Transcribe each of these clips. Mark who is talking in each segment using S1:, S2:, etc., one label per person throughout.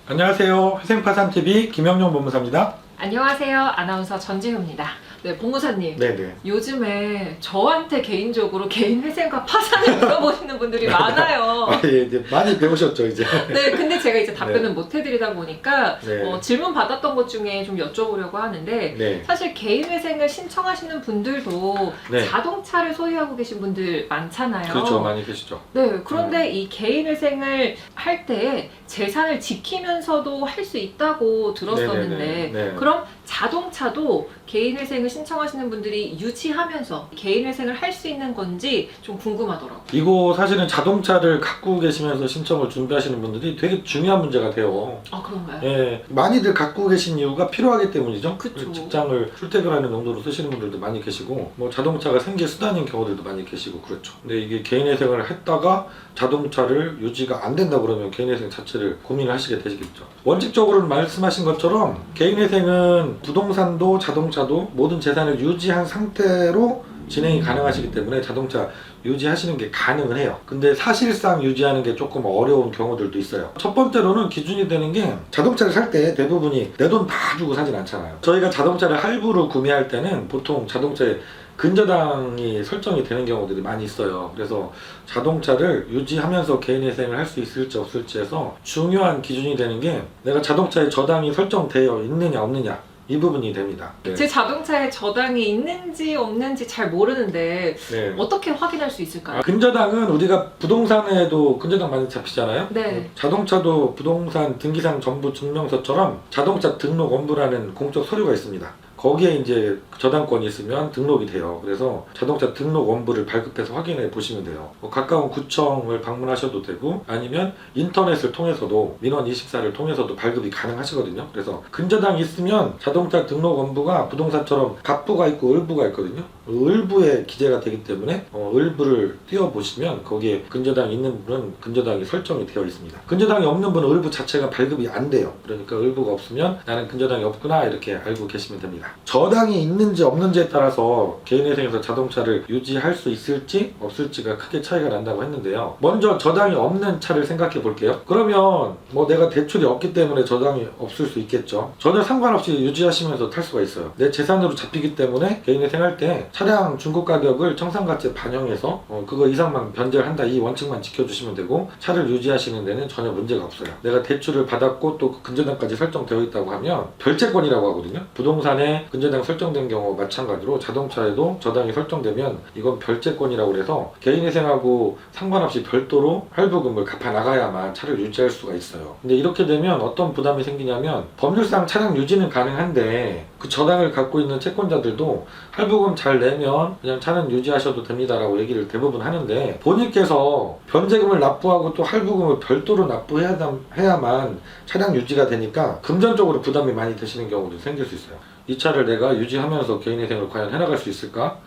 S1: 안녕하세요. 회생파산TV 김영용 법무사입니다.
S2: 안녕하세요. 아나운서 전지효입니다. 네, 법무사님.
S1: 네네.
S2: 요즘에 저한테 개인적으로 개인 회생과 파산을 물어보시는 분들이 많아요.
S1: 아, 예, 이제 많이 배우셨죠, 이제.
S2: 네, 근데 제가 이제 답변을
S1: 네.
S2: 못 해드리다 보니까
S1: 네.
S2: 질문 받았던 것 중에 좀 여쭤보려고 하는데
S1: 네.
S2: 사실 개인 회생을 신청하시는 분들도
S1: 네.
S2: 자동차를 소유하고 계신 분들 많잖아요.
S1: 그렇죠. 많이 계시죠.
S2: 네, 그런데 이 개인 회생을 할 때 재산을 지키면서도 할 수 있다고 들었었는데
S1: 네네네. 네.
S2: 그럼 자동차도 개인 회생을 신청하시는 분들이 유지하면서 개인 회생을 할 수 있는 건지 좀 궁금하더라고요.
S1: 이거 사실은 자동차를 갖고 계시면서 신청을 준비하시는 분들이 되게 중요한 문제가 돼요.
S2: 아, 그런가요?
S1: 예, 많이들 갖고 계신 이유가 필요하기 때문이죠.
S2: 그쵸.
S1: 직장을 출퇴근하는 용도로 쓰시는 분들도 많이 계시고, 뭐 자동차가 생계 수단인 경우들도 많이 계시고 그렇죠. 근데 이게 개인회생을 했다가 자동차를 유지가 안 된다 그러면 개인회생 자체를 고민을 하시게 되시겠죠. 원칙적으로는 말씀하신 것처럼 개인회생은 부동산도 자동차도 모든 재산을 유지한 상태로 진행이 가능하시기 때문에 자동차 유지하시는 게 가능은 해요. 근데 사실상 유지하는 게 조금 어려운 경우들도 있어요. 첫 번째로는 기준이 되는 게 자동차를 살 때 대부분이 내 돈 다 주고 사진 않잖아요. 저희가 자동차를 할부로 구매할 때는 보통 자동차에 근저당이 설정이 되는 경우들이 많이 있어요. 그래서 자동차를 유지하면서 개인회생을 할 수 있을지 없을지에서 중요한 기준이 되는 게 내가 자동차에 저당이 설정되어 있느냐 없느냐 이 부분이 됩니다. 네.
S2: 제 자동차에 저당이 있는지 없는지 잘 모르는데
S1: 네.
S2: 어떻게 확인할 수 있을까요?
S1: 근저당은 우리가 부동산에도 근저당 많이 잡히잖아요.
S2: 네.
S1: 자동차도 부동산 등기상 정부 증명서처럼 자동차 등록 원부라는 공적 서류가 있습니다. 거기에 이제 저당권이 있으면 등록이 돼요. 그래서 자동차 등록 원부를 발급해서 확인해 보시면 돼요. 가까운 구청을 방문하셔도 되고 아니면 인터넷을 통해서도 민원24를 통해서도 발급이 가능하시거든요. 그래서 근저당이 있으면 자동차 등록 원부가 부동산처럼 갑부가 있고 을부가 있거든요. 을부에 기재가 되기 때문에 을부를 띄워보시면 거기에 근저당이 있는 분은 근저당이 설정이 되어 있습니다. 근저당이 없는 분은 을부 자체가 발급이 안 돼요. 그러니까 을부가 없으면 나는 근저당이 없구나 이렇게 알고 계시면 됩니다. 저당이 있는지 없는지에 따라서 개인회생에서 자동차를 유지할 수 있을지 없을지가 크게 차이가 난다고 했는데요. 먼저 저당이 없는 차를 생각해 볼게요. 그러면 뭐 내가 대출이 없기 때문에 저당이 없을 수 있겠죠. 전혀 상관없이 유지하시면서 탈 수가 있어요. 내 재산으로 잡히기 때문에 개인회생 할 때 차량 중고 가격을 청산가치에 반영해서 그거 이상만 변제를 한다 이 원칙만 지켜주시면 되고 차를 유지하시는 데는 전혀 문제가 없어요. 내가 대출을 받았고 또 근저당까지 설정되어 있다고 하면 별채권이라고 하거든요. 부동산에 근저당 설정된 경우 마찬가지로 자동차에도 저당이 설정되면 이건 별채권이라고 해서 개인회생하고 상관없이 별도로 할부금을 갚아 나가야만 차를 유지할 수가 있어요. 근데 이렇게 되면 어떤 부담이 생기냐면 법률상 차량 유지는 가능한데 그 저당을 갖고 있는 채권자들도 할부금 잘 내면 그냥 차는 유지하셔도 됩니다라고 얘기를 대부분 하는데 본인께서 변제금을 납부하고 또 할부금을 별도로 납부해야만 차량 유지가 되니까 금전적으로 부담이 많이 되시는 경우도 생길 수 있어요. 이 차를 내가 유지하면서 개인회생을 과연 해나갈 수 있을까?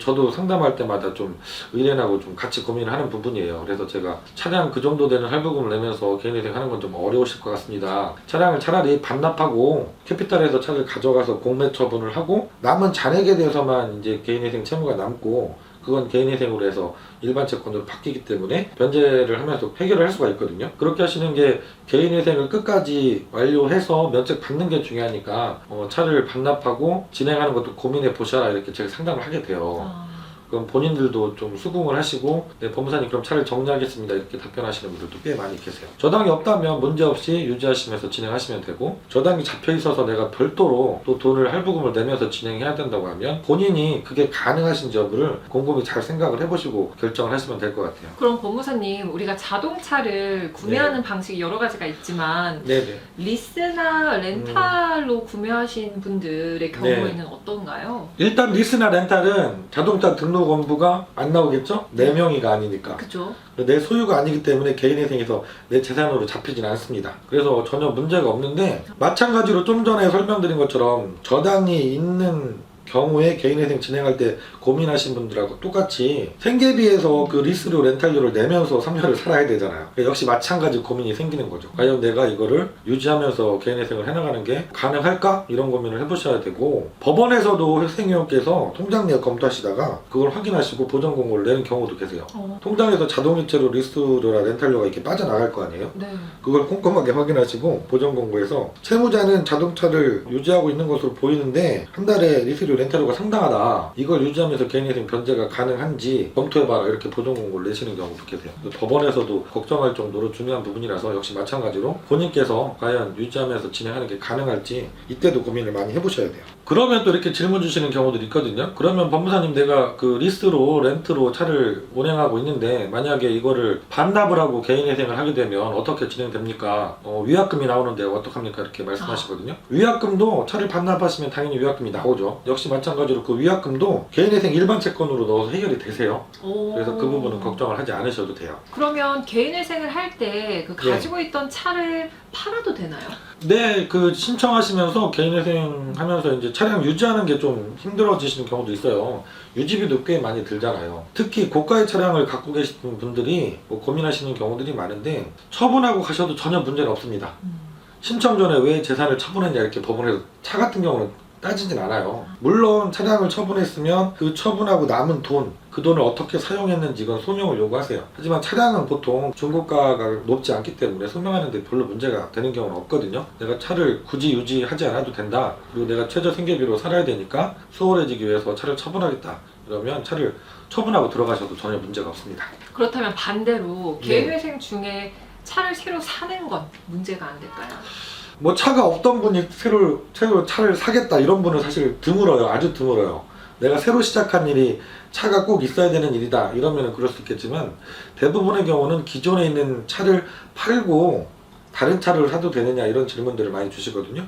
S1: 저도 상담할 때마다 좀 의뢰인하고 좀 같이 고민을 하는 부분이에요. 그래서 제가 차량 그 정도 되는 할부금을 내면서 개인회생 하는 건 좀 어려우실 것 같습니다. 차량을 차라리 반납하고 캐피탈에서 차를 가져가서 공매 처분을 하고 남은 잔액에 대해서만 이제 개인회생 채무가 남고 그건 개인회생으로 해서 일반 채권으로 바뀌기 때문에 변제를 하면서 해결을 할 수가 있거든요. 그렇게 하시는 게 개인회생을 끝까지 완료해서 면책 받는 게 중요하니까 차를 반납하고 진행하는 것도 고민해 보셔라 이렇게 제가 상담을 하게 돼요. 그럼 본인들도 좀 수긍을 하시고 네, 법무사님 그럼 차를 정리하겠습니다 이렇게 답변하시는 분들도 꽤 많이 계세요. 저당이 없다면 문제없이 유지하시면서 진행하시면 되고 저당이 잡혀 있어서 내가 별도로 또 돈을 할부금을 내면서 진행해야 된다고 하면 본인이 그게 가능하신지 여부를 곰곰이 잘 생각을 해보시고 결정을 하시면 될 것 같아요.
S2: 그럼 법무사님 우리가 자동차를 구매하는 방식이 여러 가지가 있지만
S1: 네네.
S2: 리스나 렌탈로 구매하신 분들의 경우에는 어떤가요?
S1: 일단 리스나 렌탈은 자동차 등록 원부가 안 나오겠죠? 내 명의가 아니니까.
S2: 그죠?
S1: 내 소유가 아니기 때문에 개인회생에서 내 재산으로 잡히진 않습니다. 그래서 전혀 문제가 없는데 마찬가지로 좀 전에 설명드린 것처럼 저당이 있는 경우에 개인회생 진행할 때 고민하신 분들하고 똑같이 생계비에서 그 리스료 렌탈료를 내면서 3년을 살아야 되잖아요. 역시 마찬가지 고민이 생기는 거죠. 과연 내가 이거를 유지하면서 개인회생을 해나가는 게 가능할까? 이런 고민을 해보셔야 되고, 법원에서도 회생위원께서 통장 내역 검토하시다가 그걸 확인하시고 보전 공고를 내는 경우도 계세요. 통장에서 자동이체로 리스료나 렌탈료가 이렇게 빠져나갈 거 아니에요?
S2: 네.
S1: 그걸 꼼꼼하게 확인하시고 보전 공고에서 채무자는 자동차를 유지하고 있는 것으로 보이는데 한 달에 리스료 렌탈료가 상당하다, 이걸 유지하면서 개인회생 변제가 가능한지 검토해봐라, 이렇게 보전 공고를 내시는 경우도 계세요. 법원에서도 걱정할 정도로 중요한 부분이라서 역시 마찬가지로 본인께서 과연 유지하면서 진행하는 게 가능할지 이때도 고민을 많이 해보셔야 돼요. 그러면 또 이렇게 질문 주시는 경우들이 있거든요. 그러면 법무사님, 내가 그 리스로 렌트로 차를 운행하고 있는데 만약에 이거를 반납을 하고 개인회생을 하게 되면 어떻게 진행됩니까? 위약금이 나오는데 어떡합니까? 이렇게 말씀하시거든요. 위약금도 차를 반납하시면 당연히 위약금이 나오죠. 역시 마찬가지로 그 위약금도 개인회생 일반 채권으로 넣어서 해결이 되세요. 그래서 그 부분은 걱정을 하지 않으셔도 돼요.
S2: 그러면 개인회생을 할 때 그
S1: 네.
S2: 가지고 있던 차를 팔아도 되나요?
S1: 네, 그 신청하시면서 개인회생 하면서 이제 차량 유지하는 게 좀 힘들어지시는 경우도 있어요. 유지비도 꽤 많이 들잖아요. 특히 고가의 차량을 갖고 계시는 분들이 뭐 고민하시는 경우들이 많은데, 처분하고 가셔도 전혀 문제는 없습니다. 신청 전에 왜 재산을 처분했냐 이렇게 법원에서 차 같은 경우는 따지진 않아요. 물론 차량을 처분했으면 그 처분하고 남은 돈, 그 돈을 어떻게 사용했는지 이건 소명을 요구하세요. 하지만 차량은 보통 중고가가 높지 않기 때문에 소명하는데 별로 문제가 되는 경우는 없거든요. 내가 차를 굳이 유지하지 않아도 된다, 그리고 내가 최저 생계비로 살아야 되니까 수월해지기 위해서 차를 처분하겠다, 이러면 차를 처분하고 들어가셔도 전혀 문제가 없습니다.
S2: 그렇다면 반대로
S1: 네.
S2: 개인회생 중에 차를 새로 사는 건 문제가 안 될까요?
S1: 뭐 차가 없던 분이 새로 차를 사겠다 이런 분은 사실 드물어요. 아주 드물어요. 내가 새로 시작한 일이 차가 꼭 있어야 되는 일이다 이러면 그럴 수 있겠지만, 대부분의 경우는 기존에 있는 차를 팔고 다른 차를 사도 되느냐 이런 질문들을 많이 주시거든요.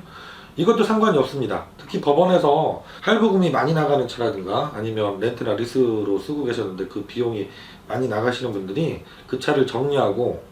S1: 이것도 상관이 없습니다. 특히 법원에서 할부금이 많이 나가는 차라든가 아니면 렌트나 리스로 쓰고 계셨는데 그 비용이 많이 나가시는 분들이 그 차를 정리하고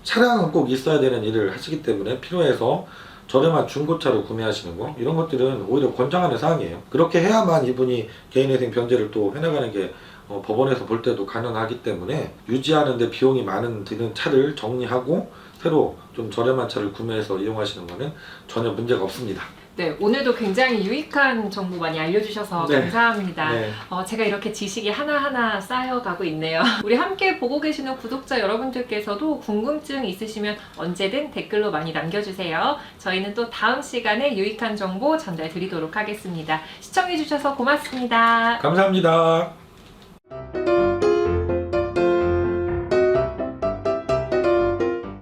S1: 차량은 꼭 있어야 되는 일을 하시기 때문에 필요해서 저렴한 중고차로 구매하시는 거, 이런 것들은 오히려 권장하는 사항이에요. 그렇게 해야만 이분이 개인회생 변제를 또 해나가는 게 법원에서 볼 때도 가능하기 때문에, 유지하는데 비용이 많은 드는 차를 정리하고 새로 좀 저렴한 차를 구매해서 이용하시는 거는 전혀 문제가 없습니다.
S2: 네, 오늘도 굉장히 유익한 정보 많이 알려주셔서
S1: 네.
S2: 감사합니다.
S1: 네.
S2: 제가 이렇게 지식이 하나하나 쌓여가고 있네요. 우리 함께 보고 계시는 구독자 여러분들께서도 궁금증 있으시면 언제든 댓글로 많이 남겨주세요. 저희는 또 다음 시간에 유익한 정보 전달 드리도록 하겠습니다. 시청해주셔서 고맙습니다.
S1: 감사합니다.